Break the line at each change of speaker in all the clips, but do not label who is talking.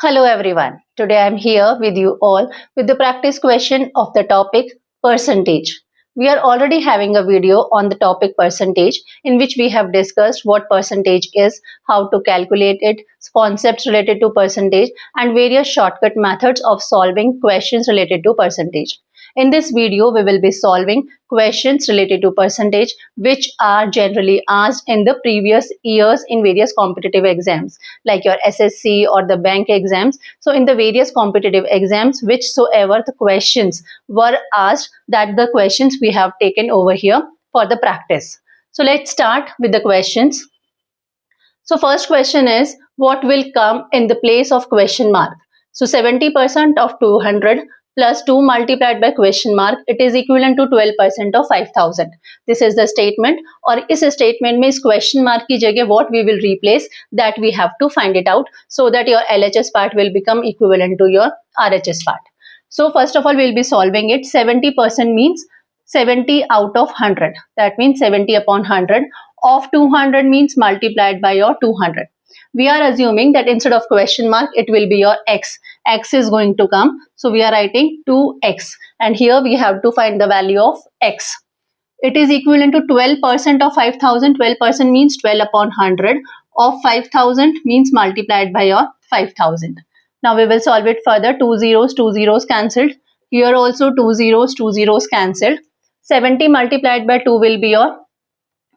Hello everyone. Today I am here with you all with the practice question of the topic percentage. We are already having a video on the topic percentage in which we have discussed what percentage is, how to calculate it, concepts related to percentage and various shortcut methods of solving questions related to percentage. In this video, we will be solving questions related to percentage which are generally asked in the previous years in various competitive exams like your SSC or the bank exams. So in the various competitive exams, whichsoever the questions were asked, that the questions we have taken over here for the practice. So let's start with the questions. So first question is, what will come in the place of question mark? So 70% of 200 plus 2 multiplied by question mark, it is equivalent to 12% of 5000. This is the statement. और इस statement में इस question mark की जगह what we will replace, that we have to find it out so that your LHS part will become equivalent to your RHS part. So first of all, we will be solving it. 70% means 70 out of 100. That means 70 upon 100. Of 200 means multiplied by your 200. We are assuming that instead of question mark, it will be your x. X is going to come. So we are writing 2x. And here we have to find the value of x. It is equivalent to 12% of 5000. 12% means 12 upon 100. Of 5000 means multiplied by your 5000. Now we will solve it further. 2 zeros cancelled. Here also 2 zeros cancelled. 70 multiplied by 2 will be your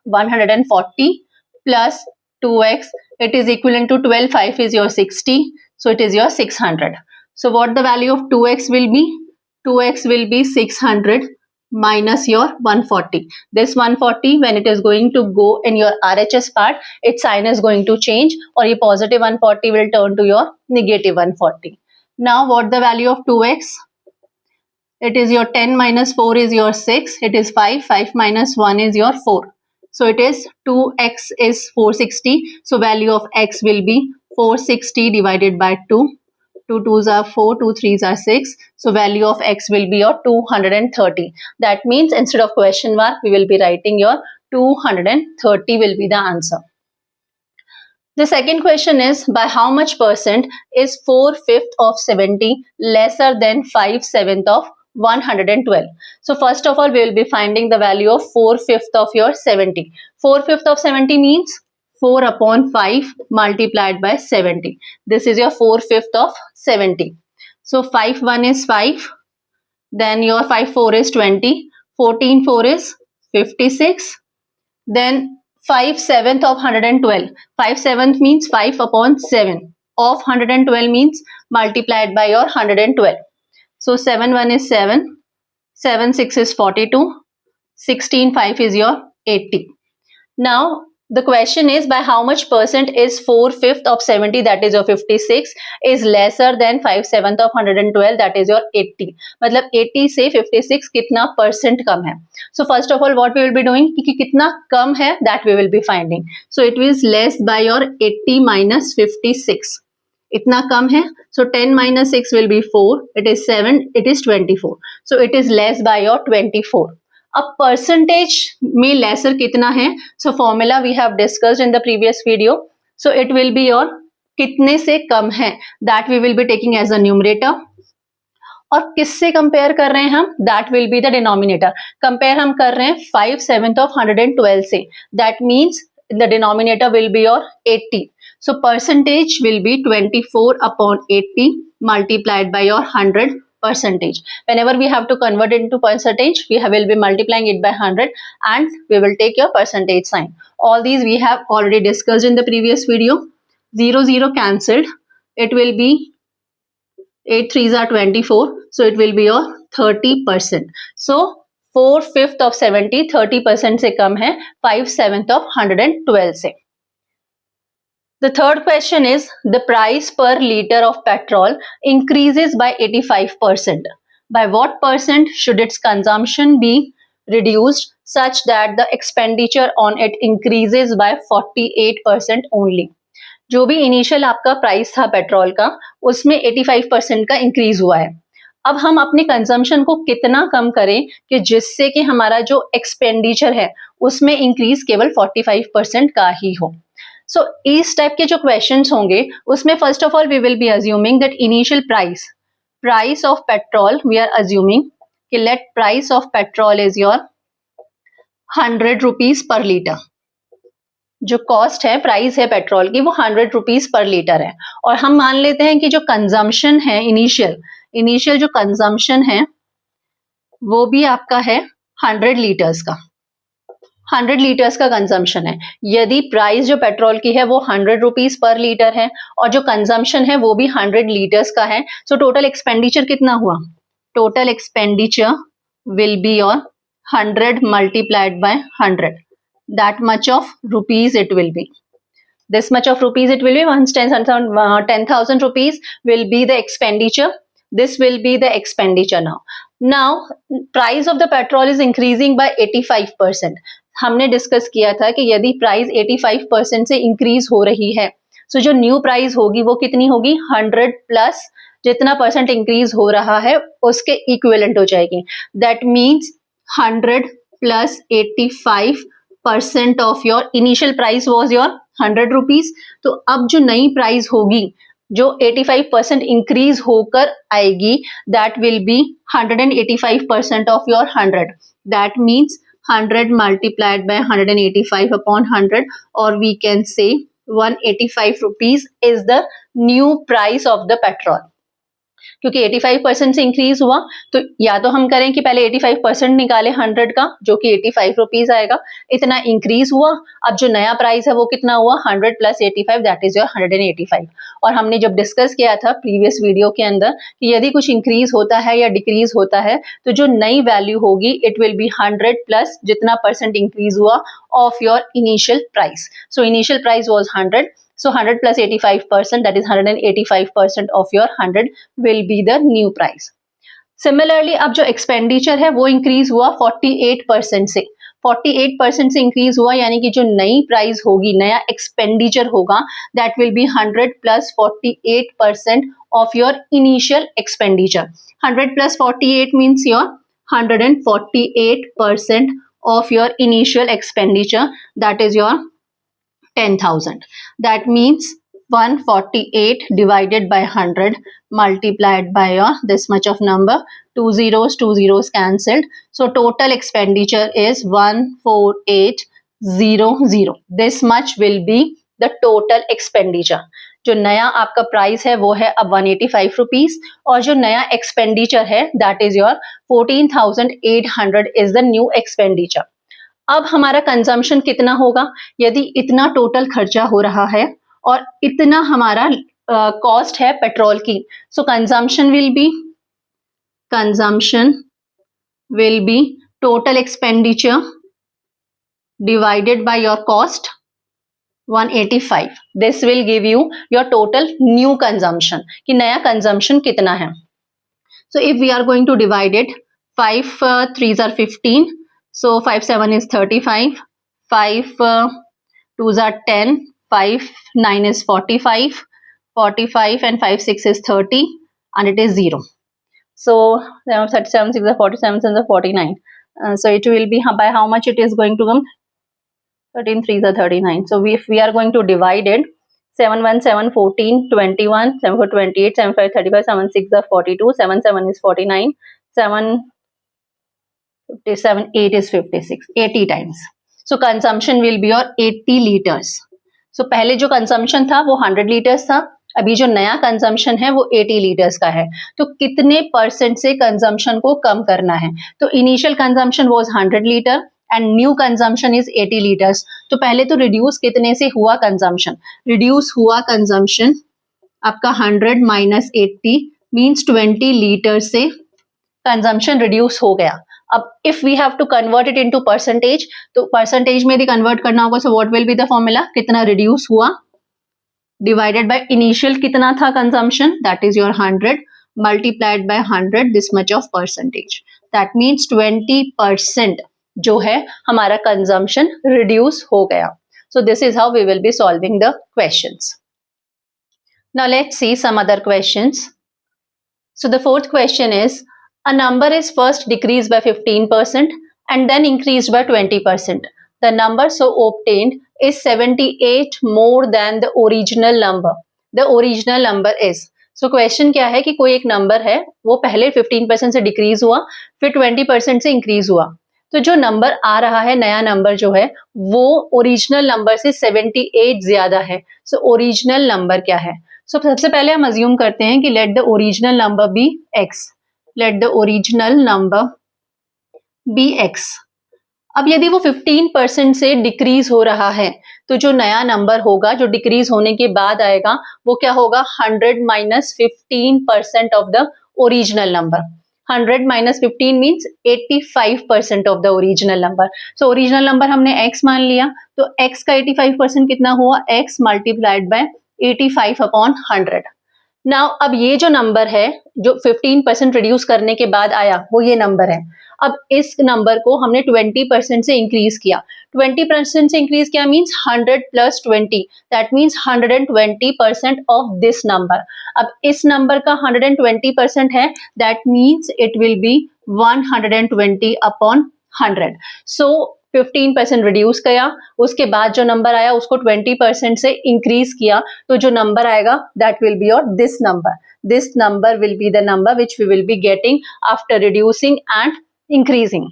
140 plus 2x. It is equivalent to 12. 5 is your 60. So it is your 600. So what the value of 2x will be? 2x will be 600 minus your 140. This 140, when it is going to go in your RHS part, its sign is going to change, or your positive 140 will turn to your negative 140. Now what the value of 2x? It is your 10 minus 4 is your 6. It is 5. 5 minus 1 is your 4. So it is 2x is 460. So value of x will be 460 divided by 2. 2 2s are 4, 2 3s are 6. So value of x will be your 230. That means instead of question mark, we will be writing your 230 will be the answer. The second question is, by how much percent is 4/5 of 70 lesser than 5/7 of 112? So first of all, we will be finding the value of 4/5 of your 70. 4/5 of 70 means 4 upon 5 multiplied by 70. This is your 4/5 of 70. So 5 1 is 5. Then your 5 4 is 20. 14 4 is 56. Then 5/7 of 112. 5/7 means 5 upon 7. Of 112 means multiplied by your 112. So 7 1 is 7. 7 6 is 42. 16 5 is your 80. Now the question is, by how much percent is 4/5 of 70, that is your 56, is lesser than 5/7 of 112, that is your 80. मतलब 80 से 56 कितना percent कम है? So first of all, what we will be doing, कि कितना कम है, that we will be finding. So it is less by your 80 minus 56. इतना कम है. So 10 minus 6 will be 4. It is 7. It is 24. So it is less by your 24. अब percentage में lesser कितना है? So formula we have discussed in the previous video. So it will be your कितने से कम है, that we will be taking as a numerator. और किससे compare कर रहे हैं हम? That will be the denominator. Compare हम कर रहे हैं 5/7 of 112 से. That means the denominator will be your 80. So percentage will be 24 upon 80 multiplied by your 100 percentage. Whenever we have to convert it into percentage, we will be multiplying it by 100 and we will take your percentage sign. All these we have already discussed in the previous video. 0 0 cancelled. It will be 8 3s are 24. So it will be your 30%. So 4/5 of 70 30% से कम है 5/7 of 112 से. The third question is, the price per liter of petrol increases by 85%. By what percent should its consumption be reduced such that the expenditure on it increases by 48% only? जो भी initial आपका price था petrol का, उसमें 85% का increase हुआ है. अब हम अपने कंजम्पशन को कितना कम करें कि जिससे कि हमारा जो एक्सपेंडिचर है उसमें इंक्रीज केवल 45% का ही हो. सो इस टाइप के जो क्वेश्चंस होंगे उसमें first of all we will be assuming that initial price of petrol, we are assuming कि let price of petrol is your 100 rupees per litre. जो कॉस्ट है, प्राइस है पेट्रोल की, वो 100 रुपीज पर लीटर है. और हम मान लेते हैं कि जो कंजम्पशन है इनिशियल जो कंजम्पशन है वो भी आपका है 100 लीटर्स का. 100 लीटर्स का कंजम्पशन है. यदि प्राइस जो पेट्रोल की है वो 100 रुपीज पर लीटर है और जो कंजम्पशन है वो भी 100 लीटर्स का है, सो टोटल एक्सपेंडिचर कितना हुआ? Total expenditure will be your 100 multiplied by 100. That much of rupees it will be. This much of rupees it will be. 10,000 rupees will be the expenditure. This will be the expenditure now. Now, price of the petrol is increasing by 85%. हमने discuss किया था कि यदि price 85% से increase हो रही है, सो जो न्यू प्राइस होगी वो कितनी होगी? 100 प्लस जितना परसेंट इंक्रीज हो रहा है उसके इक्विवेलेंट हो जाएगी. That means 100 plus 85% of your initial price was your 100 rupees. तो अब जो नई प्राइस होगी जो 85% इंक्रीज होकर आएगी, that will be 185% of your 100. That means 100 multiplied by 185 upon 100, or we can say 185 rupees is the new price of the petrol. क्योंकि 85% से इंक्रीज हुआ तो या तो हम करें कि पहले 85% निकाले 100 का जो कि 85 रुपीज आएगा, इतना इंक्रीज हुआ. अब जो नया प्राइस है वो कितना हुआ? 100 प्लस 85, दैट इज योर 185. और हमने जब डिस्कस किया था प्रीवियस वीडियो के अंदर कि यदि कुछ इंक्रीज होता है या डिक्रीज होता है तो जो नई वैल्यू होगी इट विल बी 100 प्लस जितना परसेंट इंक्रीज हुआ of your initial price. So initial price was 100. So 100 plus 85%, that is 185% of your 100 will be the new price. Similarly, अब जो एक्सपेंडिचर है वो इंक्रीज हुआ 48% से. 48% से इंक्रीज हुआ यानी कि जो नई प्राइस होगी, नया एक्सपेंडिचर होगा, that will be 100 plus 48% of your initial expenditure. 100 plus 48 means your 148% of your initial expenditure, that is your 10,000. That means 148 divided by 100 multiplied by this much of number. Two zeros cancelled. So total expenditure is 14800. This much will be the total expenditure. जो नया आपका price है वो है अब 185 rupees और जो नया एक्सपेंडिचर है that is your 14,800 is the new expenditure. अब हमारा कंजम्पशन कितना होगा? यदि इतना टोटल खर्चा हो रहा है और इतना हमारा कॉस्ट है पेट्रोल की, so consumption will be total expenditure divided by your cost 185. This will give you your total new consumption कि नया कंजम्पशन कितना है. So if we are going to divide it, 5 3s are 15. So 5 7 is 35, 5 2s are 10, 5 9 is 45, 45 and 5 6 is 30 and it is 0. So 37 6 are 47 7 are 49. So it will be by how much it is going to come? 13 3s are 39. So if we are going to divide it, 7 1 7 14 21, 7 4 28, 7 5 35, 7 6 are 42, 7 7 is 49, 7 57, 8 is 56, 80 times. So consumption will be your 80 liters. So पहले जो consumption था वो 100 liters था, अभी जो नया consumption है वो 80 liters का है. तो कितने परसेंट से consumption को कम करना है? तो initial consumption was 100 liter and new consumption is 80 liters. तो पहले तो reduce कितने से हुआ consumption? Reduce हुआ consumption आपका 100 minus 80 means 20 liters से consumption reduce हो गया. अब if we have to convert it into percentage, तो परसेंटेज में यदि कन्वर्ट करना होगा, so what will be the formula? कितना रिड्यूस हुआ डिवाइडेड बाय इनिशियल कितना था consumption, that is your 100 multiplied by 100 this much of percentage. That means 20% जो है हमारा कंजम्पशन रिड्यूस हो गया. So this is how we will be solving the questions. Now let's see some other questions. So the fourth question is a number is first decreased by 15% and then increased by 20%. the number so obtained is 78 more than the original number. The original number is. So question क्या है कि कोई एक number है, वो पहले 15% से decrease हुआ, फिर 20% से इंक्रीज हुआ. तो जो नंबर आ रहा है, नया नंबर जो है, वो ओरिजिनल नंबर से 78 ज्यादा है. सो ओरिजिनल नंबर क्या है? सो सबसे पहले हम अज्यूम करते हैं कि let the original number be x. Let the original number be x. अब यदि वो 15% से डिक्रीज हो रहा है, तो जो नया नंबर होगा, जो डिक्रीज होने के बाद आएगा, वो क्या होगा? 100 minus 15% of the original number. 100 minus 15 means 85% of the original number. So original number हमने x मान लिया, तो x का 85% कितना हुआ? x multiplied by 85 upon 100. Now अब ये जो नंबर है, जो 15% रिड्यूस करने के बाद आया, वो ये नंबर है. अब इस नंबर को हमने 20% से इंक्रीज किया. 20% से इंक्रीज किया means 100 plus 20, that means 120% of this number. अब इस नंबर का 120% है, that means it will B 120 upon 100. So 15% reduce किया, उसके बाद जो नंबर आया उसको 20% से इंक्रीज किया, तो जो नंबर आएगा that will be your this number. This number will be the number which we will be getting after reducing and increasing.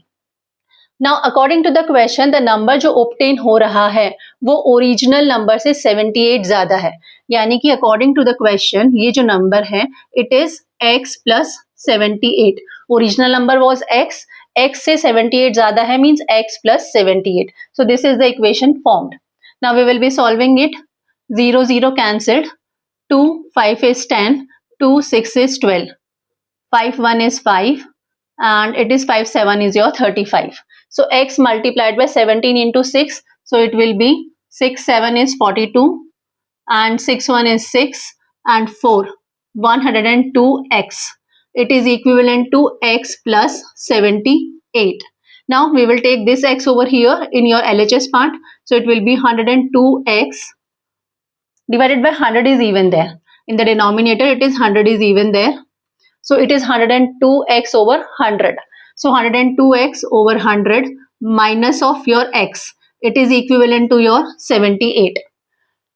Now according to the question, the number जो obtain हो रहा है वो original number से 78 ज्यादा है. यानी कि according to the question, ये जो number है it is x plus 78. Original number was x. x से 78 ज्यादा है means x plus 78. So this is the equation formed. Now we will be solving it. 0 0 cancelled. 2 5 is 10. 2 6 is 12. 5 1 is 5 and it is 5 7 is your 35. So x multiplied by 17 into 6, so it will be 6 7 is 42 and 6 1 is 6 and 4 102x. It is equivalent to x plus 78. Now we will take this x over here in your LHS part, so it will be 102x divided by 100 is even there. In the denominator it is 100 is even there, so it is 102x over 100. So 102x over 100 minus of your x, it is equivalent to your 78.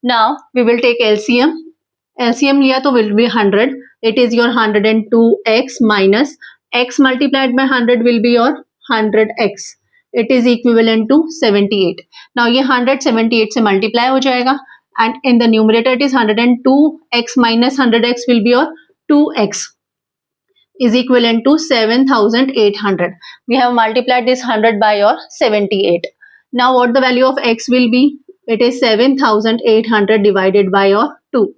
Now we will take LCM. LCM लिया तो will be 100. It is your 102x minus x multiplied by 100 will be your 100x. It is equivalent to 78. Now ये 178 से multiply हो जाएगा. And in the numerator it is 102x minus 100x will be your 2x is equivalent to 7800. We have multiplied this 100 by your 78. Now what the value of x will be? It is 7800 divided by your 2.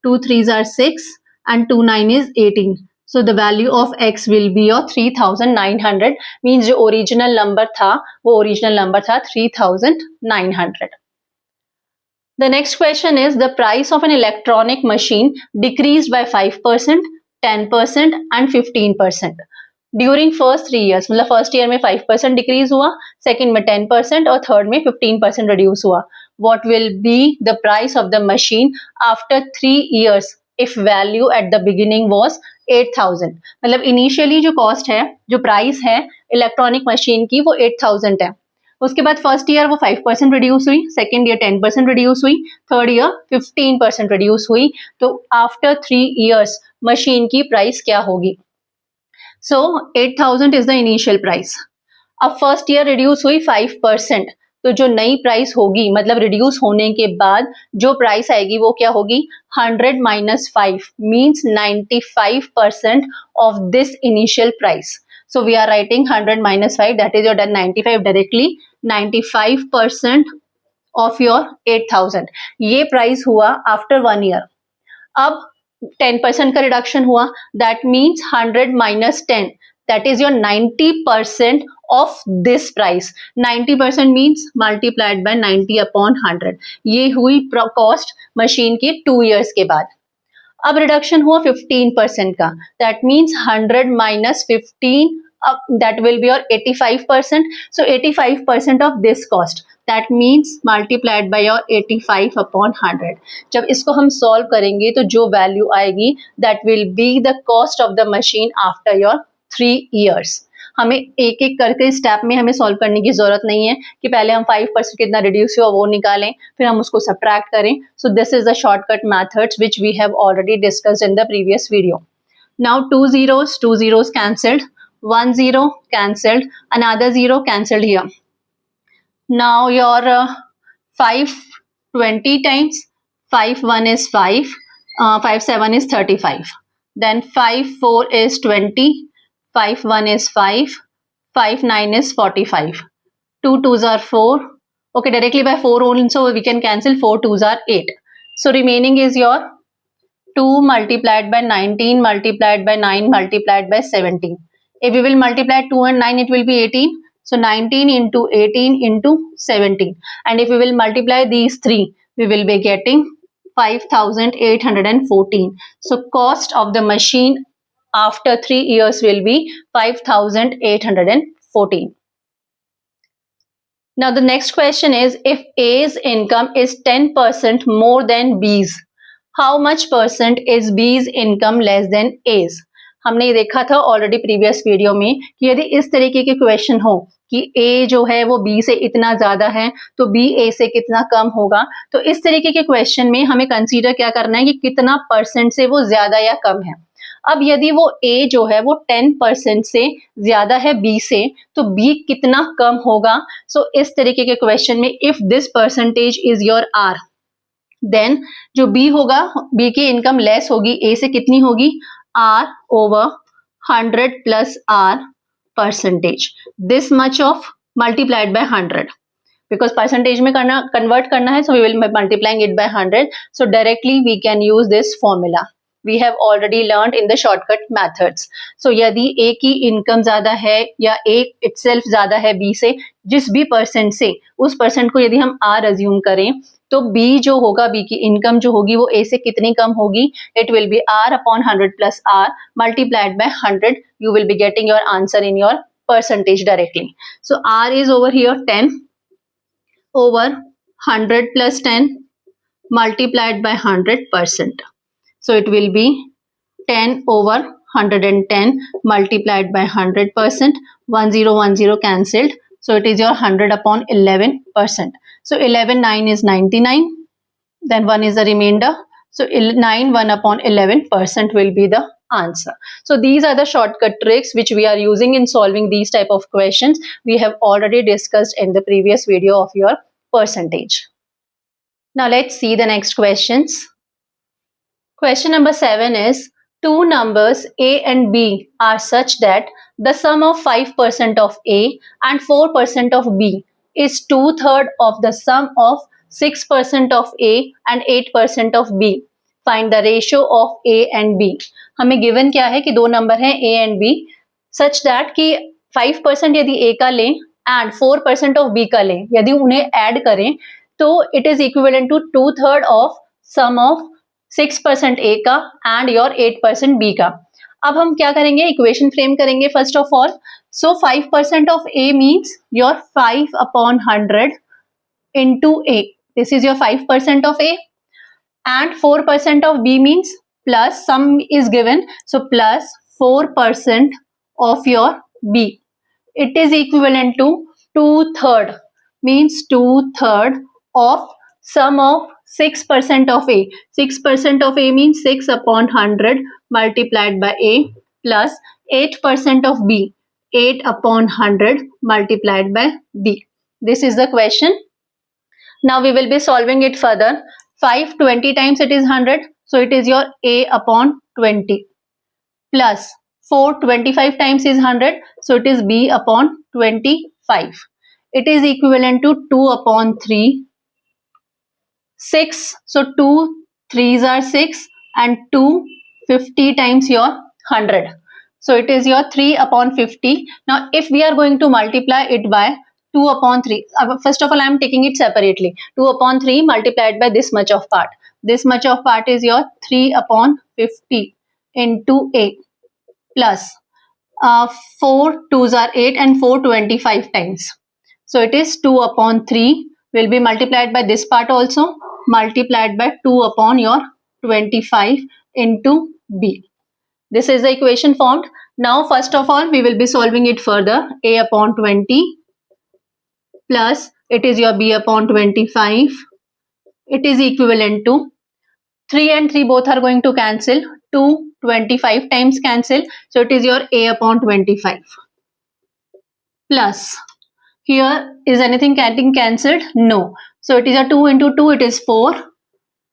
2 3s are 6 and 2 9 is 18. So the value of x will be your 3900. Means जो original number था, वो original number था 3900. The next question is the price of an electronic machine decreased by 5%, 10% and 15% during first 3 years. मतलब first year में 5% decrease हुआ, second में 10% और third में 15% reduce हुआ. What will be the price of the machine after 3 years if value at the beginning was 8000? मतलब initially जो cost है, जो price है electronic machine की, वो 8000 है. उसके बाद फर्स्ट ईयर वो 5% रिड्यूस हुई, सेकेंड ईयर 10% रिड्यूस हुई, थर्ड ईयर 15% रिड्यूस हुई. तो आफ्टर 3 years मशीन की प्राइस क्या होगी? सो 8000 इज द इनिशियल प्राइस. अब फर्स्ट ईयर रिड्यूस हुई 5%, तो जो नई प्राइस होगी, मतलब रिड्यूस होने के बाद जो प्राइस आएगी वो क्या होगी? 100 minus 5 means 95% of this initial price. So we are writing 100 minus 5, that is your 95 directly. 95% of your 8000. ये प्राइस हुआ आफ्टर 1 year. अब 10% का रिडक्शन हुआ, that means 100 minus 10, that is your 90% of this price. 90% means multiplied by 90 upon 100. ये हुई cost machine की 2 years के बाद. अब रिडक्शन हुआ 15% का, that means 100 minus 15, that will be your 85%. So 85% of this cost, that means multiplied by your 85 upon 100. जब इसको हम solve करेंगे तो जो value आएगी, that will be the cost of the machine after your 3 years. हमें एक एक करके स्टेप में हमें सॉल्व करने की जरूरत नहीं है कि पहले हम 5% कितना रिड्यूस हुआ वो निकालें फिर हम उसको सब्ट्रैक्ट करें. So this is the shortcut methods which we have already discussed in the previous video. Now two zeros cancelled, 1 0 cancelled, another 0 cancelled here. Now your 5 20 times, 5 1 is 5, 5 7 is 35. Then 5 4 is 20, 5 1 is 5, 5 9 is 45. 2 2s are 4. Okay, directly by 4 also we can cancel. 4 2s are 8. So remaining is your 2 multiplied by 19 multiplied by 9 multiplied by 17. If we will multiply 2 and 9, it will be 18. So 19 into 18 into 17. And if we will multiply these three, we will be getting 5,814. So cost of the machine after 3 years will be 5,814. Now the next question is, if A's income is 10% more than B's, how much percent is B's income less than A's? हमने ये देखा था already previous video में कि यदि इस तरीके के क्वेश्चन हो कि A जो है वो B से इतना ज्यादा है तो B A से कितना कम होगा, तो इस तरीके के क्वेश्चन में हमें कंसीडर क्या करना है कि कितना परसेंट से वो ज्यादा या कम है. अब यदि वो A जो है वो 10% से ज्यादा है B से तो B कितना कम होगा. सो इस तरीके के क्वेश्चन में if this percentage is your R, then जो B होगा, B की इनकम लेस होगी A से, कितनी होगी, R over 100 plus R percentage. This much of multiplied by 100. Because percentage में करना, convert करना है, so we will be multiplying it by 100. So directly we can use this formula. We have already learned in the shortcut methods. So यदि A की income ज्यादा है या A itself ज्यादा है B से, जिस भी परसेंट से, उस परसेंट को यदि हम R assume करें तो B जो होगा, B की इनकम जो होगी वो A से कितनी कम होगी, it will B R upon 100 plus R multiplied by 100. You will be getting your answer in your percentage directly. So R is over here 10 over 100 plus 10 multiplied by 100%. So it will be 10 over 110 multiplied by 100%. 1010 cancelled. So it is your 100 upon 11%. So 11 9 is 99. Then 1 is the remainder. So 9 1 upon 11% will be the answer. So these are the shortcut tricks which we are using in solving these type of questions. We have already discussed in the previous video of your percentage. Now let's see the next questions. Question number 7 is, two numbers A and B are such that the sum of 5% of A and 4% of B is 2/3 of the sum of 6% of A and 8% of B. Find the ratio of A and B. हमें given क्या है कि दो number हैं A and B such that कि 5% यदि A का लें and 4% of B का लें, यदि उन्हें add करें तो it is equivalent to 2/3 of sum of 6% A का and your 8% B का. अब हम क्या करेंगे, इक्वेशन फ्रेम करेंगे first of all. So 5% of A means your 5 upon 100 into A. This is your 5% of A. And 4% of B means plus, sum is given, so plus 4% of your B. It is equivalent to 2/3, means 2/3 of sum of 6% of A. 6% of A means 6 upon 100 multiplied by A plus 8% of B. 8 upon 100 multiplied by B. This is the question. Now we will be solving it further. 5 20 times it is 100. So it is your A upon 20 plus 4 25 times is 100. So it is B upon 25. It is equivalent to 2 upon 3. 6. So 2 3s are 6 and 2 50 times your 100. So it is your 3 upon 50. Now if we are going to multiply it by 2 upon 3. First of all, I am taking it separately. 2 upon 3 multiplied by this much of part. This much of part is your 3 upon 50 into A plus 4 2s are 8 and 4 25 times. So it is 2 upon 3 will be multiplied by this part also, multiplied by 2 upon your 25 into B. This is the equation formed. Now first of all we will be solving it further. A upon 20 plus it is your b upon 25. It is equivalent to 3 and 3 both are going to cancel. 2 25 times cancel, so it is your a upon 25 plus here is anything getting cancelled? No. So it is a 2 into 2, it is 4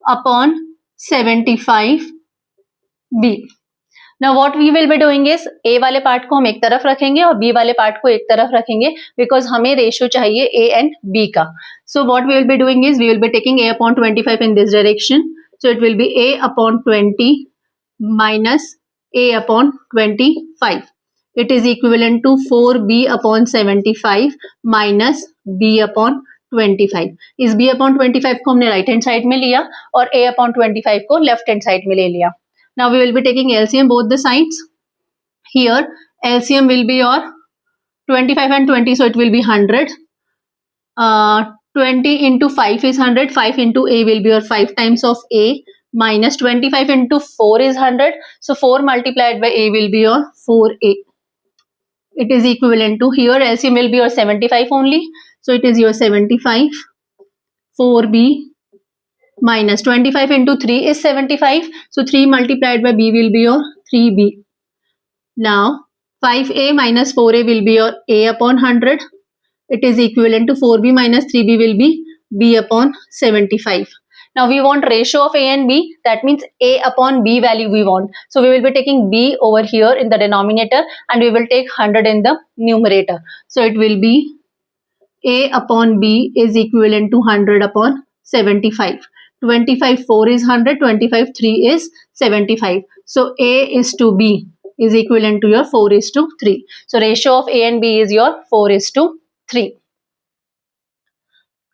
upon 75 b. Now what we will be doing is a वाले part को हम एक तरफ रखेंगे और b वाले part को एक तरफ रखेंगे because हमें रेशियो चाहिए a and b का. So what we will be doing is we will be taking a upon 25 in this direction. So it will be a upon 20 minus a upon 25. It is equivalent to 4b upon 75 minus b upon 25. इस b upon 25 को हमने right hand side में लिया और a upon 25 को left hand side में ले लिया. Now we will be taking LCM both the sides. Here LCM will be your 25 and 20, so it will be 100. 20 into 5 is 100. 5 into a will be your 5 times of a minus 25 into 4 is 100. So 4 multiplied by a will be your 4a. It is equivalent to, here LCM will be your 75 only. So it is your 75. 4b minus 25 into 3 is 75. So 3 multiplied by b will be your 3b. Now 5a minus 4a will be your a upon 100. It is equivalent to 4b minus 3b will be b upon 75. Now we want ratio of a and b, that means a upon b value we want. So we will be taking b over here in the denominator and we will take 100 in the numerator. So it will be a upon b is equivalent to 100 upon 75. 25 4 is 100, 25 3 is 75. So a is to b is equivalent to your 4 is to 3. So ratio of a and b is your 4 is to 3.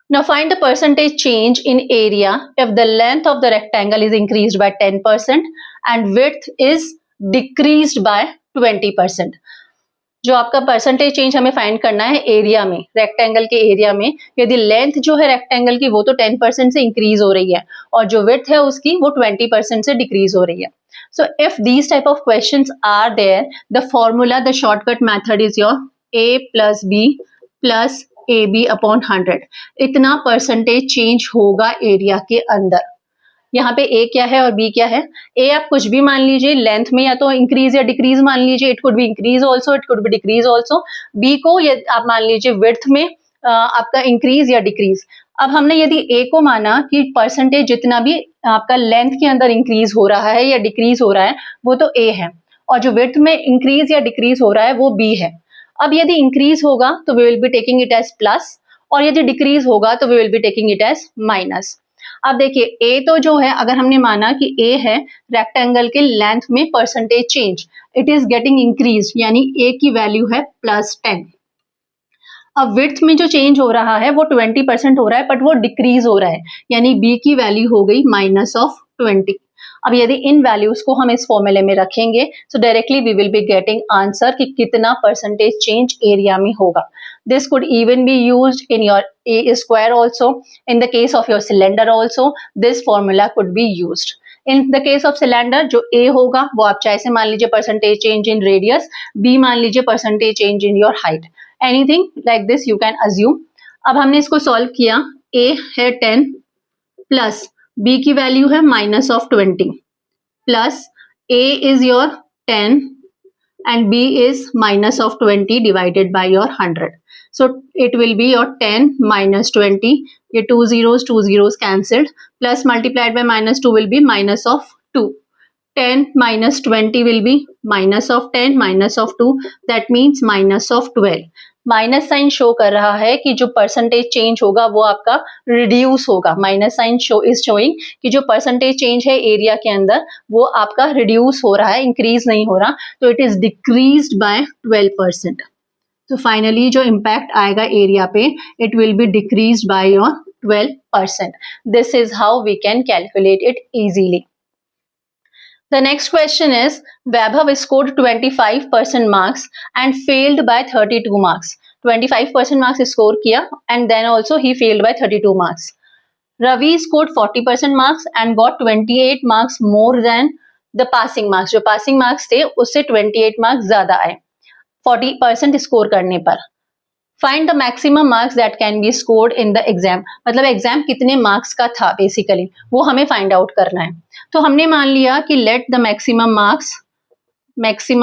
Now find the percentage change in area if the length of the rectangle is increased by 10% and width is decreased by 20%. जो आपका percentage change हमें find करना है area में, rectangle के area में, यदि length जो है रेक्टेंगल की वो तो 10% से इंक्रीज हो रही है और जो विड्थ है उसकी वो 20% से डिक्रीज हो रही है. So if these type of questions are there, the formula, the shortcut method is your a plus b plus a b upon 100. इतना परसेंटेज चेंज होगा एरिया के अंदर. यहाँ पे a क्या है और b क्या है. a आप कुछ भी मान लीजिए, लेंथ में या तो इंक्रीज या डिक्रीज मान लीजिए, it could be increase also, it could be decrease also. b को ये आप मान लीजिए विड्थ में आपका इंक्रीज या डिक्रीज. अब हमने यदि a को माना कि परसेंटेज जितना भी आपका लेंथ के अंदर इंक्रीज हो रहा है या डिक्रीज हो रहा है वो तो a है और जो विड्थ में इंक्रीज या डिक्रीज हो रहा है वो b है. अब यदि इंक्रीज होगा तो we will be taking it as plus और यदि डिक्रीज होगा तो we will be taking it as minus. अब देखिए a तो जो है, अगर हमने माना कि a है रेक्टेंगल के लेंथ में percentage change, it is getting increase, यानी a की वैल्यू है +10. अब विड्थ में जो चेंज हो रहा है वो 20% हो रहा है बट वो डिक्रीज हो रहा है, यानी b की वैल्यू हो गई -20. अब यदि इन वैल्यूज को हम इस फॉर्मूले में रखेंगे तो directly we will be getting answer कि कितना परसेंटेज चेंज एरिया में होगा. This could even be used in your a square also. In the case of your cylinder also, this formula could be used. In the case of cylinder, जो a होगा वो आप चाहे से मान लीजिए percentage change in radius, b मान लीजिए percentage change in your height. Anything like this you can assume. अब हमने इसको solve किया. a है 10 plus b की वैल्यू है -20 plus a is your 10 and b is -20 divided by your 100. So it will be your 10 minus 20, ये 2 zeros cancelled, plus multiplied by -2 will be -2. 10 minus 20 will be -10 -2, that means -12. Minus sign show कर रहा है कि जो percentage change होगा वो आपका reduce होगा. Minus sign show is showing कि जो परसेंटेज चेंज है एरिया के अंदर वो आपका रिड्यूस हो रहा है, इंक्रीज नहीं हो रहा. तो इट इज डिक्रीज्ड बाय 12%. तो फाइनली जो इम्पैक्ट आएगा एरिया पे, it will be decreased by your 12%. This is how we can calculate it easily. The next question is, Vaibhav scored 25% marks and failed by 32 marks. 25% marks score किया and then also he failed by 32 marks. Ravi scored 40% marks and got 28 marks more than the passing marks, जो passing marks थे उससे 28 marks ज्यादा आए 40% score करने पर। Find the maximum marks that can be scored in the exam, मतलब exam कितने marks का था बेसिकली वो हमें फाइंड आउट करना है। तो हमने मान लिया कि लेट द मैक्सिमम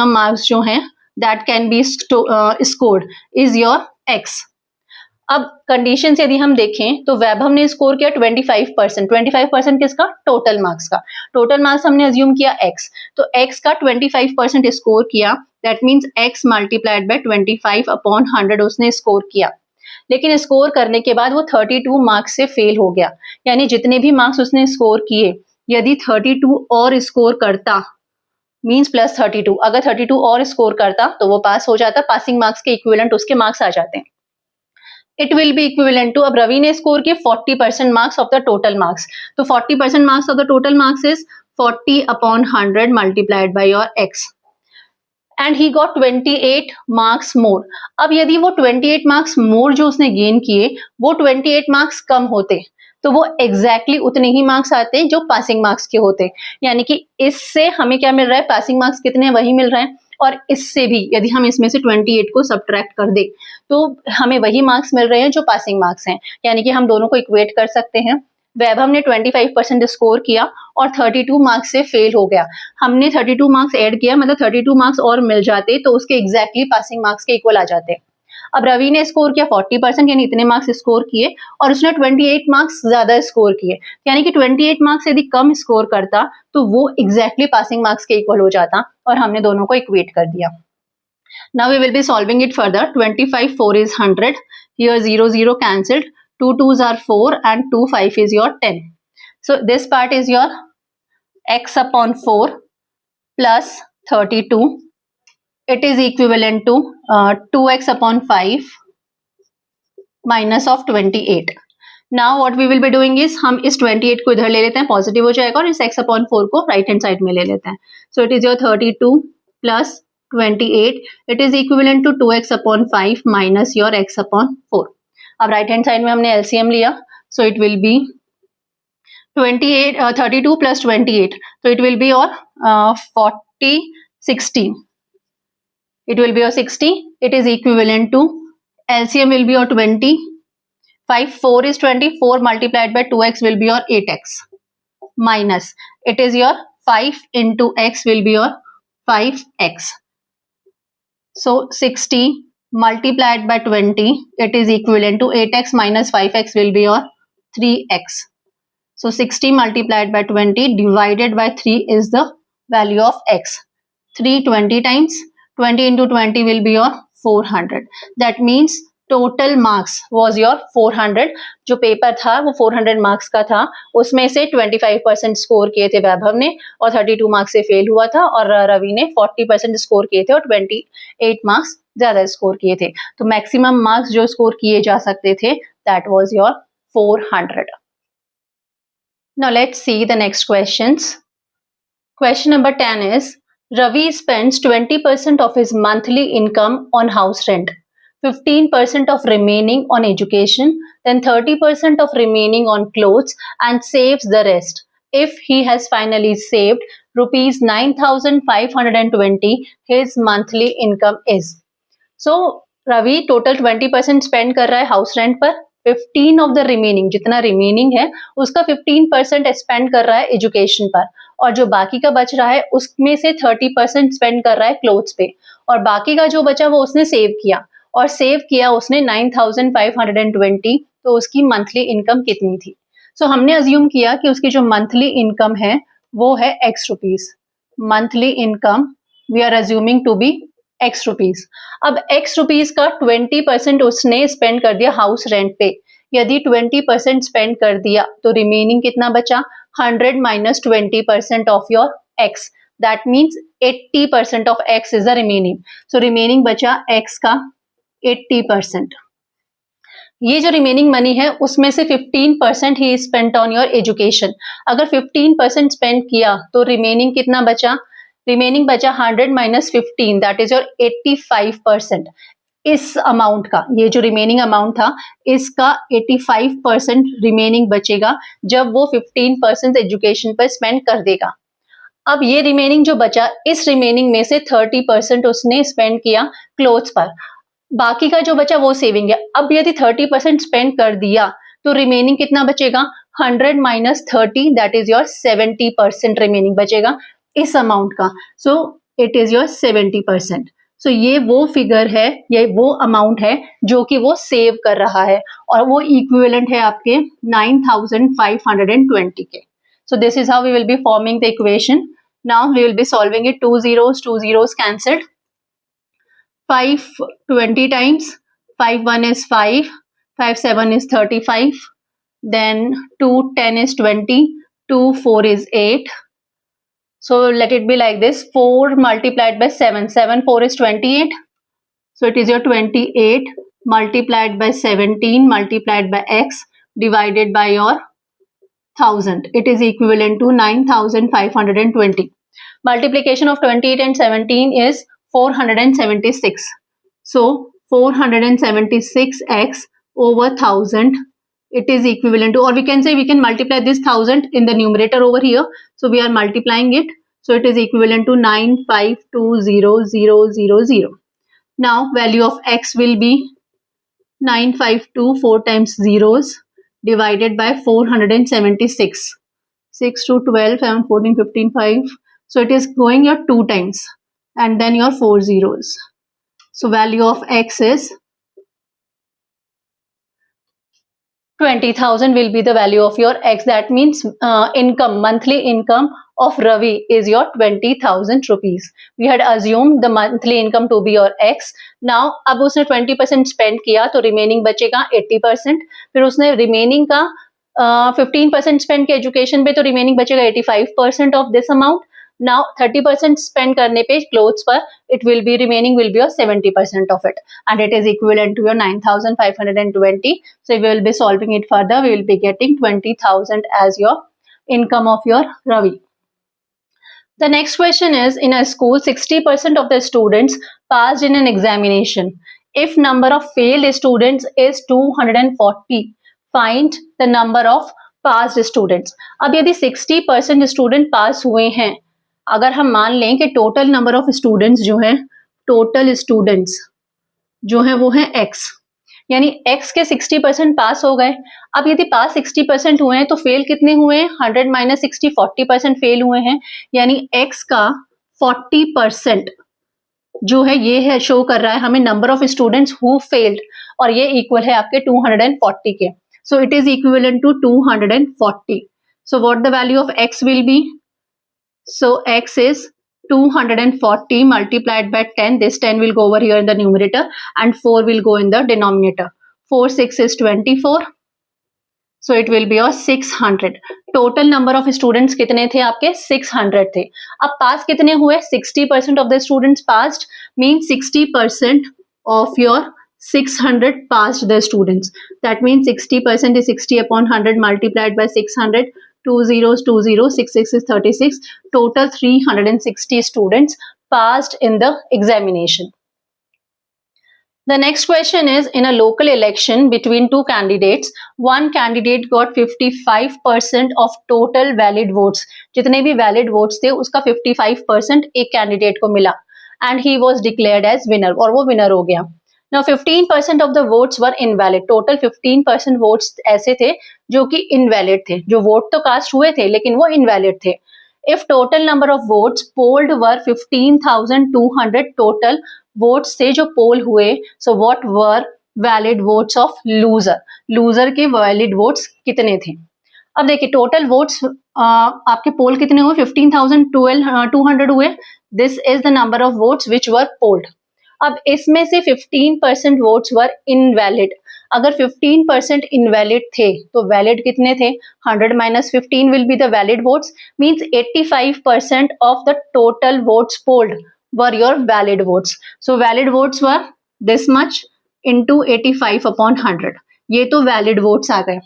मार्क्स जो हैं that can be scored is your x. अब कंडीशन से यदि हम देखें तो वैभव ने स्कोर किया 25%। 25% किसका? टोटल मार्क्स का। टोटल मार्क्स हमने अज्यूम किया x, तो x का 25% स्कोर किया, that means x multiplied by 25 upon 100 उसने स्कोर किया। लेकिन स्कोर करने के बाद वो 32 मार्क्स से फेल हो गया, यानी जितने भी मार्क्स उसने स्कोर किए यदि 32 और स्कोर करता मीन्स प्लस 32, अगर 32 और स्कोर करता तो वो पास हो जाता, पासिंग मार्क्स के इक्विवेलेंट उसके मार्क्स आ जाते हैं। It will be equivalent to, अब रवि ने स्कोर किए 40% marks of the total marks, तो 40% marks of the total marks is 40 upon 100 multiplied by your x and he got 28 marks more. अब यदि वो 28 मार्क्स मोर जो उसने गेन किए वो 28 मार्क्स कम होते तो वो एग्जैक्टली उतने ही मार्क्स आते जो पासिंग मार्क्स के होते, यानी कि इससे हमें क्या मिल रहा है, पासिंग मार्क्स कितने वही मिल रहे हैं, और इससे भी यदि हम इसमें से 28 को सब्ट्रैक्ट कर दे तो हमें वही मार्क्स मिल रहे हैं जो पासिंग मार्क्स हैं, यानी कि हम दोनों को इक्वेट कर सकते हैं। वैभव ने 25% स्कोर किया और 32 मार्क्स से फेल हो गया, हमने 32 मार्क्स ऐड किया, मतलब 32 मार्क्स और मिल जाते तो उसके एग्जैक्टली पासिंग मार्क्स के इक्वल आ जाते। अब रवि ने स्कोर किया 40%, यानी इतने मार्क्स स्कोर किए, और उसने 28 मार्क्स ज्यादा स्कोर किए, यानी कि 28 मार्क्स यदि कम स्कोर करता तो वो एग्जैक्टली पासिंग मार्क्स के इक्वल हो जाता, और हमने दोनों को इक्वेट कर दिया। Now we will be solving it further. 25 4 is 100, here 0 0 cancelled, 2 2s are 4 and 2 5 is your 10. So this part is your x upon 4 plus 32. It is equivalent to 2x upon 5 minus of 28. Now what we will be doing is हम इस 28 को इधर ले लेते हैं, positive हो जाएगा, और इस x upon 4 को राइट हैंड साइड में ले लेते हैं। So it is your 32 plus 28. It is equivalent to 2x upon 5 minus your x upon 4. अब राइट हैंड साइड में हमने LCM लिया, so it will be 32 plus 28, so it will be your 40 60. It will be your 60. It is equivalent to LCM will be your 20. 5 4 is 20, 4 multiplied by 2x will be your 8x minus it is your 5 into x will be your 5x. So 60 multiplied by 20, it is equivalent to 8x minus 5x will be your 3x. So 60 multiplied by 20 divided by 3 is the value of x. 320 times 20 into 20 will be your 400. That means total marks was your 400. जो paper था वो 400 marks का था, उसमें से 25% score किए थे वैभव ने और 32 मार्क्स से फेल हुआ था, और रवि ने 40% स्कोर किए थे और 28 मार्क्स ज्यादा स्कोर किए थे। तो मैक्सिमम मार्क्स जो स्कोर किए जा सकते थे that was your 400. Now let's see the next questions. Question number 10 is, Ravi spends 20% of his monthly income on house rent, 15% of remaining on education, then 30% of remaining on clothes and saves the rest. If he has finally saved rupees 9,520, his monthly income is. So Ravi total 20% spend कर रहा है house rent पर, 15 of the remaining, जितना remaining है उसका 15% spend कर रहा है एजुकेशन पर, और जो बाकी का बच रहा है उसमें से 30% स्पेंड कर रहा है क्लोथ्स पे, और बाकी का जो बचा वो उसने सेव किया, और सेव किया उसने 9,520, तो उसकी मंथली इनकम कितनी थी? सो हमने अज्यूम किया कि उसकी जो मंथली इनकम है वो है x rupees. Monthly income we are assuming to be x rupees. अब x रुपीज का 20% उसने स्पेंड कर दिया हाउस रेंट पे, यदि 20% स्पेंड कर दिया तो रिमेनिंग कितना बचा? 100 minus 20% of your x, that means 80% of x is the remaining. So remaining बचा x का 80%। ये जो रिमेनिंग मनी है उसमें से 15% ही स्पेंट ऑन योर एजुकेशन। अगर 15% स्पेंड किया तो रिमेनिंग कितना बचा? रिमेनिंग बचा 100 माइनस 15, दैट इज योर 85%। इस अमाउंट का, ये जो रिमेनिंग अमाउंट था इसका 85% रिमेनिंग बचेगा जब वो 15% एजुकेशन पर स्पेंड कर देगा। अब ये रिमेनिंग जो बचा, इस रिमेनिंग में से 30% उसने स्पेंड किया क्लोथ्स पर, बाकी का जो बचा वो सेविंग है। अब यदि 30% स्पेंड कर दिया तो रिमेनिंग कितना बचेगा, 100 minus 30, that is your 70% remaining बचेगा इस अमाउंट का। सो इट इज योर 70%। सो ये वो फिगर है, ये वो अमाउंट है जो कि वो सेव कर रहा है, और वो इक्विवेलेंट है आपके 9520 के। So this is how we will be forming the equation. Now we will be solving it. 2 zeros cancelled. 5 20 times. 5 1 is 5. 5 7 is 35. Then 2 10 is 20. 2 4 is 8. So let it be like this. 4 multiplied by 7. 7 4 is 28. So it is your 28 multiplied by 17 multiplied by x divided by your 1000. It is equivalent to 9520. Multiplication of 28 and 17 is 476. So 476x over 1000, it is equivalent to, or we can say we can multiply this 1000 in the numerator over here. So we are multiplying it. So it is equivalent to 9520000. Now value of x will be 952, 4 times zeros, divided by 476. 6 to 12, 7, 14, 15, 5. So it is going your 2 times and then your 4 zeros. So value of x is 20,000 will be the value of your x. That means income, monthly income of Ravi is your 20,000 rupees. We had assumed the monthly income to be your x. Now अब उसने 20% spend किया तो remaining बचेगा 80%. फिर उसने remaining का 15% spend किया education पे तो remaining बचेगा 85% of this amount. Now 30% spend करने पे clothes पर it will be remaining will be your 70% of it, and it is equivalent to your 9520. So we will be solving it further. We will be getting 20,000 as your income of your Ravi. The next question is, in a school 60% of the students passed in an examination. If number of failed students is 240, find the number of passed students. अब यदि 60% student पास हुए हैं, अगर हम मान लें कि total number of students जो है, टोटल स्टूडेंट्स जो है वो है x, यानी x के 60% पास हो गए। अब यदि पास 60% हुए हैं तो फेल कितने हुए हैं, 100 माइनस 60, 40% फेल हुए हैं, यानी x का 40% जो है ये है शो कर रहा है हमें number of students who failed, और ये इक्वल है आपके 240 के। So it is equivalent to 240. So what the value of x will be, so x is 240 multiplied by 10. This 10 will go over here in the numerator and 4 will go in the denominator. 4 6 is 24. So it will be your 600. Total number of students कितने थे आपके, 600 थे। अब पास कितने हुए, 60% of the students passed, means 60% of your 600 passed the students. That means 60% is 60 upon 100 multiplied by 600. 2 zeros, 2 zeros, 6 6 is 36. Total 360 students passed in the examination. The next question is, in a local election between two candidates, one candidate got 55% of total valid votes. जितने भी valid votes थे उसका 55% एक candidate को मिला, and he was declared as winner, और वो winner हो गया। Now 15% of the votes were invalid. Total 15% votes ऐसे थे जो कि invalid थे, जो vote तो cast हुए थे लेकिन वो invalid थे। If total number of votes polled were 15,200, total votes थे जो poll हुए, so what were valid votes of loser? Loser के valid votes कितने थे? अब देखिए total votes आपके poll कितने हुए, 15,200 हुए. This is the number of votes which were polled. अब इसमें से 15% वोट्स वर इनवैलिड। अगर 15% इनवैलिड थे तो वैलिड कितने थे, 100 minus 15 will be the valid votes, means 85% of the total votes polled were your valid votes. So valid votes were this much into 85 upon 100, ये तो वैलिड वोट्स आ गए।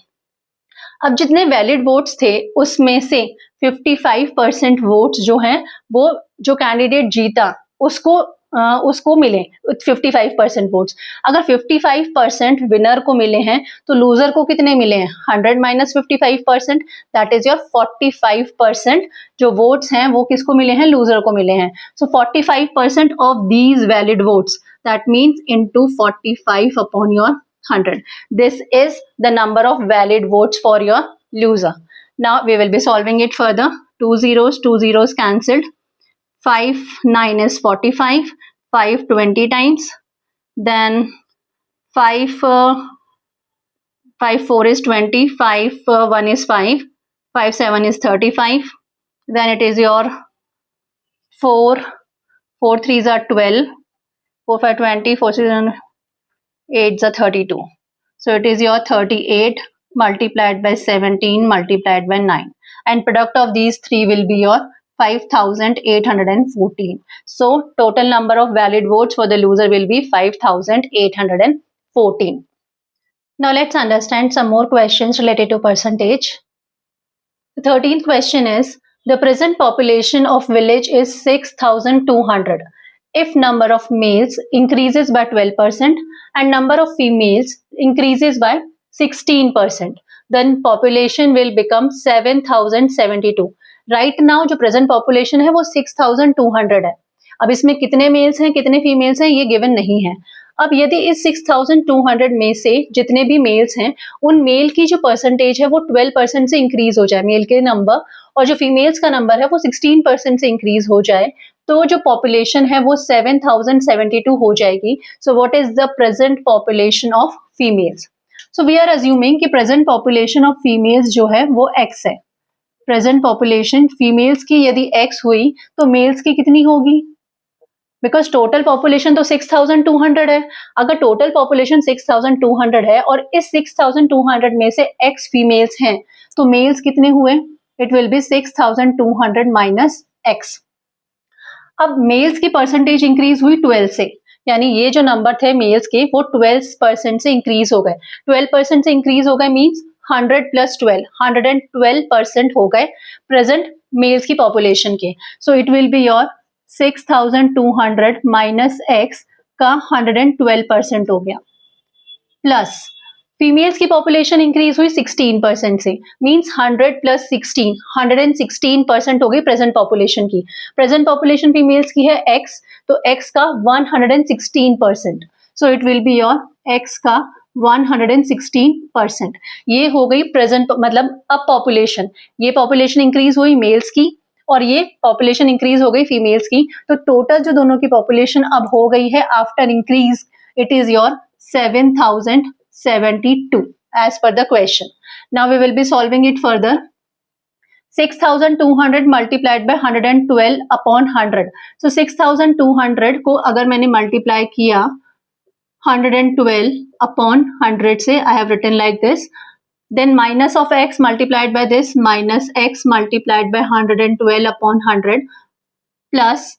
अब जितने वैलिड वोट्स थे उसमें से 55% वोट्स जो हैं वो जो कैंडिडेट जीता उसको उसको मिले 55% वोट्स। अगर 55% विनर को मिले हैं तो लूजर को कितने मिले हैं? 100 माइनस 55%, दैट इज योर 45% जो वोट्स हैं वो किसको मिले हैं? लूजर को मिले हैं। सो 45% of these valid votes, that means into 45 upon your 100. This is the number of valid votes for your loser. Now we will be solving it further. 2 zeros cancelled. 5 9 is 45. 5 20 times. Then 5 5 4 is 20. 5 1 is 5. 5 7 is 35. Then it is your 4 4 3s are 12. 4 5 20. 4 6 8s are 32. So it is your 38 multiplied by 17 multiplied by 9. And product of these three will be your 5,814. So total number of valid votes for the loser will be 5,814. Now let's understand some more questions related to percentage. The 13th question is, the present population of village is 6,200. If number of males increases by 12% and number of females increases by 16%, then population will become 7,072. Right now जो present population है वो 6,200 है। अब इसमें कितने mails हैं कितने females हैं ये गिवन नहीं है। अब यदि इस 6,200 में से जितने भी मेल्स हैं उन मेल की जो परसेंटेज है वो 12% से इंक्रीज हो जाए मेल के नंबर, और जो फीमेल्स का नंबर है वो 16% से इंक्रीज हो जाए, तो जो पॉपुलेशन है वो 7,072 हो जाएगी। So what is the present population of females? So we are assuming कि प्रेजेंट पॉपुलेशन ऑफ फीमेल्स जो है वो x है। प्रेजेंट पॉपुलेशन फीमेल्स की यदि x हुई तो मेल्स की कितनी होगी? बिकॉज टोटल पॉपुलेशन तो 6,200 है। अगर टोटल पॉपुलेशन 6,200 है और इस 6,200 में से x फीमेल्स हैं तो मेल्स कितने हुए? It will B 6,200 minus x। अब मेल्स की परसेंटेज इंक्रीज हुई 12 से, यानी ये जो नंबर थे मेल्स के वो 12% से इंक्रीज हो गए। 12% से इंक्रीज हो गए मीन्स 100 प्लस 12 112% हो गए प्रेजेंट मेल्स की पॉपुलेशन के। So it will be your 6,200 minus x का 112% हो गया, प्लस फीमेल्स की पॉपुलेशन इंक्रीज हुई 16% से, मींस 100 प्लस 16 116% हो गई प्रेजेंट पॉपुलेशन की। प्रेजेंट पॉपुलेशन फीमेल्स की है x, तो x का 116%। सो it will be your x का 116%। ये हो गई प्रेजेंट, मतलब अब पॉपुलेशन, ये पॉपुलेशन इंक्रीज हुई मेल्स की और ये पॉपुलेशन इंक्रीज हो गई फीमेल्स की, तो टोटल जो दोनों की पॉपुलेशन अब हो गई है after increase, it is your 7,072 as per the question. Now we will be solving it further. 6,200 multiplied by 112 upon 100. So 6,200 को अगर मैंने multiply किया 112 upon 100 से, I have written like this. Then minus of x multiplied by this, minus x multiplied by 112 upon 100 plus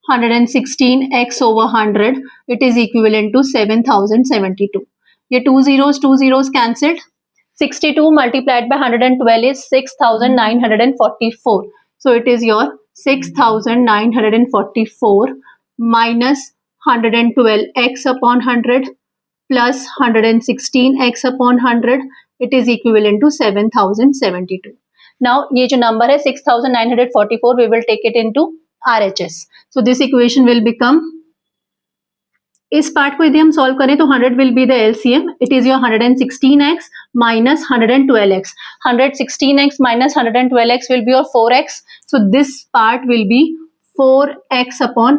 116 x over 100, it is equivalent to 7,072. ये 2 zeros cancelled. 62 multiplied by 112 is 6,944. So it is your 6,944 minus 112 x upon 100 plus 116 x upon 100, it is equivalent to 7,072. Now ये जो number है 6,944, we will take it into RHS. So this equation will become, इस part को यदि हम solve करें तो 100 will be the LCM. It is your 116x minus 112x. 116x minus 112x will be your 4x. So this part will be 4x upon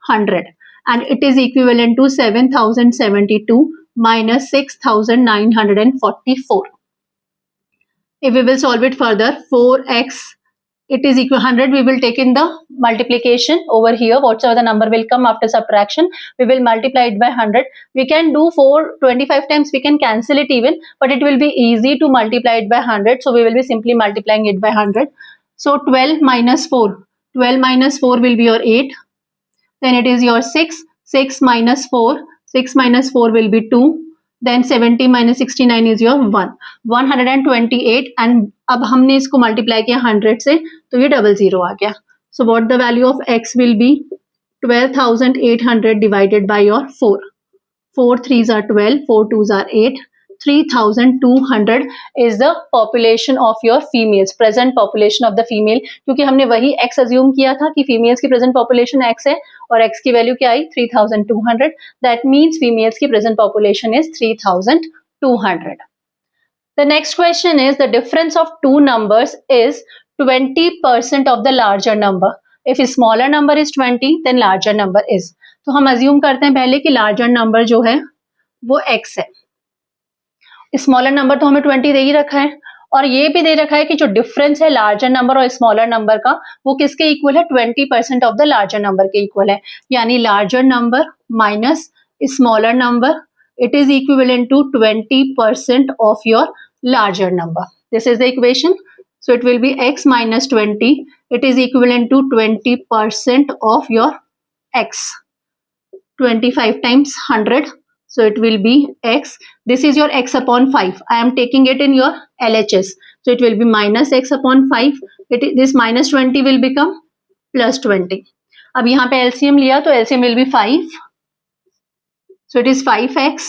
100 and it is equivalent to 7,072 minus 6,944. If we will solve it further, 4x, it is equal 100, we will take in the multiplication over here, whatsoever the number will come after subtraction, we will multiply it by 100. We can do 425 times, we can cancel it even, but it will be easy to multiply it by 100, so we will be simply multiplying it by 100. So 12 minus 4 will be your 8, then it is your 6 minus 4 will be 2, then 70 minus 69 is your 128 and अब हमने इसको multiply किया 100 से तो ये 00 आ गया. So what the value of x will be? 12,800 divided by your 4. 4 3s are 12, 4 2s are 8. 3,200 is the population of your females, present population of the female, क्योंकि हमने वही x assume किया था कि females की present population x है और x की value क्या आई 3,200. That means females की present population is 3,200. The next question is the difference of two numbers is 20% of the larger number. If smaller number is 20, then larger number is. तो हम assume करते हैं पहले कि larger number जो है वो x है. स्मॉलर नंबर तो हमें 20 दे ही रखा है और ये भी दे रखा है कि जो डिफरेंस है लार्जर नंबर और स्मॉलर नंबर का वो किसके इक्वल है 20% ऑफ द लार्जर नंबर के इक्वल है, यानी larger number minus smaller number it is equivalent to 20% of your larger number. This is the equation. So it will be x minus 20. It is equivalent to 20% of your x. 25 times 100. So it will be x. This is your x upon 5. I am taking it in your LHS. So it will be minus x upon 5. This minus 20 will become plus 20. अब यहाँ पे LCM लिया तो LCM will be 5. So it is 5x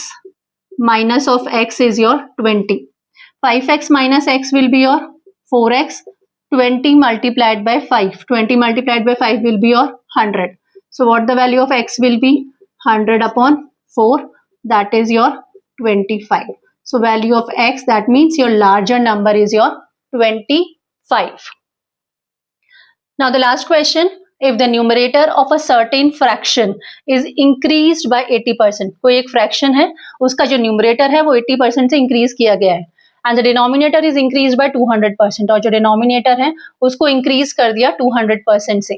minus of x is your 20. 5x minus x will be your 4x. 20 multiplied by 5. 20 multiplied by 5 will be your 100. So what the value of x will be? 100 upon 4. That is your 25. So value of x, that means your larger number is your 25. Now the last question, if the numerator of a certain fraction is increased by 80%, कोई एक fraction है उसका जो numerator है वो 80% से increase किया गया है and the denominator is increased by 200% और जो denominator है उसको increase कर दिया 200% से,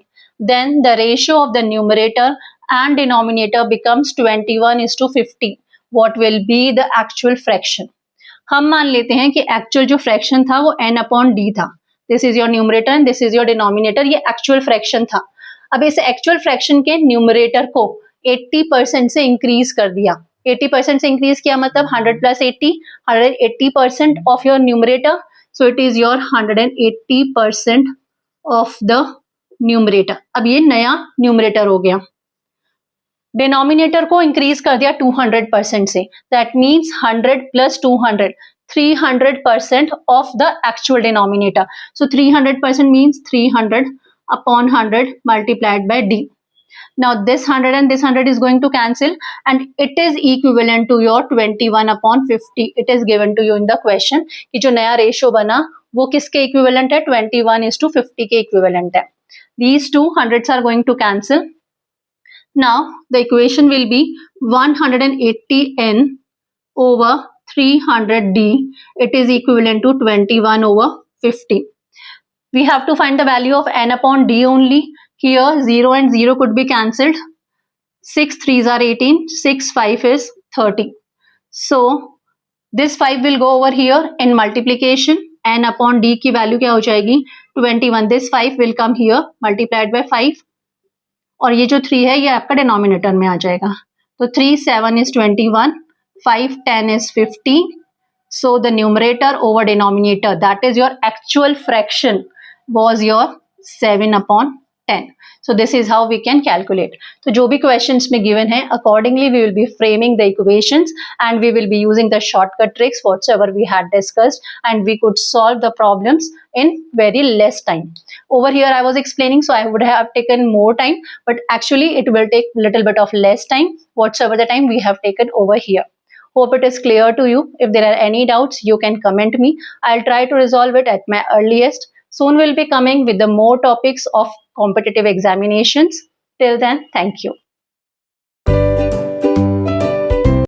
then the ratio of the numerator and denominator becomes 21:50. What will be the actual fraction? हम मान लेते हैं कि actual जो fraction था वो n upon d था. This is your numerator and this is your denominator. ये actual fraction था. अब इस actual fraction के numerator को 80% से increase कर दिया. 80% से increase किया मतलब 100 plus 80, 180% of your numerator. So it is your 180% of the numerator. अब ये नया numerator हो गया. डिनोमिनेटर को इंक्रीज कर दिया 200% से, that means 100 plus 200 300% of the actual denominator. So 300% means 300 upon 100 multiplied bye d. Now this 100 and this 100 is going to cancel and it is equivalent to your 21/50. It is given to you in the question कि जो नया ratio बना वो किसके equivalent है? 21:50 के equivalent है. These two hundreds are going to cancel. Now the equation will be 180n over 300d. It is equivalent to 21/50. We have to find the value of n upon d only. Here 0 and 0 could be cancelled. 6 3s are 18. 6 5 is 30. So this 5 will go over here in multiplication. n upon d की value क्या हो जाएगी? 21. This 5 will come here multiplied by 5. और ये जो 3 है ये आपका डिनोमिनेटर में आ जाएगा. तो 3 7 is 21, 5 10 is 50. So the numerator over denominator, that is your actual fraction, was your 7/10. So this is how we can calculate. तो जो भी questions में given है, accordingly we will be framing the equations and we will be using the shortcut tricks whatsoever we had discussed, and we could solve the problems in very less time. Over here I was explaining, so I would have taken more time, but actually it will take little bit of less time whatsoever the time we have taken over here. Hope it is clear to you. If there are any doubts, you can comment me. I'll try to resolve it at my earliest. Soon we'll be coming with the more topics of competitive examinations. Till then, thank you.